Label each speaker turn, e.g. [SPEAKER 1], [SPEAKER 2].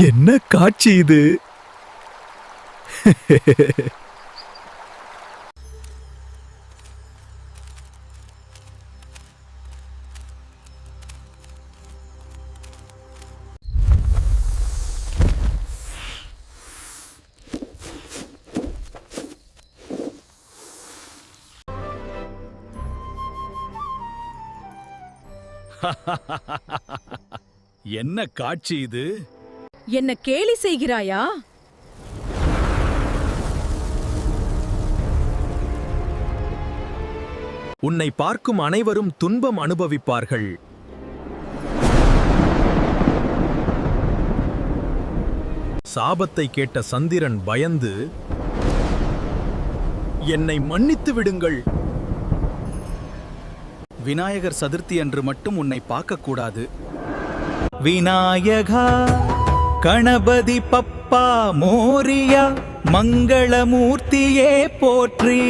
[SPEAKER 1] என்ன காட்சி இது!
[SPEAKER 2] என்ன காட்சி இது!
[SPEAKER 3] என்ன கேலி செய்கிறாயா?
[SPEAKER 1] உன்னை பார்க்கும் அனைவரும் துன்பம் அனுபவிப்பார்கள். சாபத்தை கேட்ட சந்திரன் பயந்து, என்னை மன்னித்து விடுங்கள்.
[SPEAKER 2] விநாயகர் சதுர்த்தி அன்று மட்டும் உன்னை பார்க்கக்கூடாது.
[SPEAKER 4] விநாயகா கணபதி பப்பா மோரியா மங்களமூர்த்தியே போற்றி.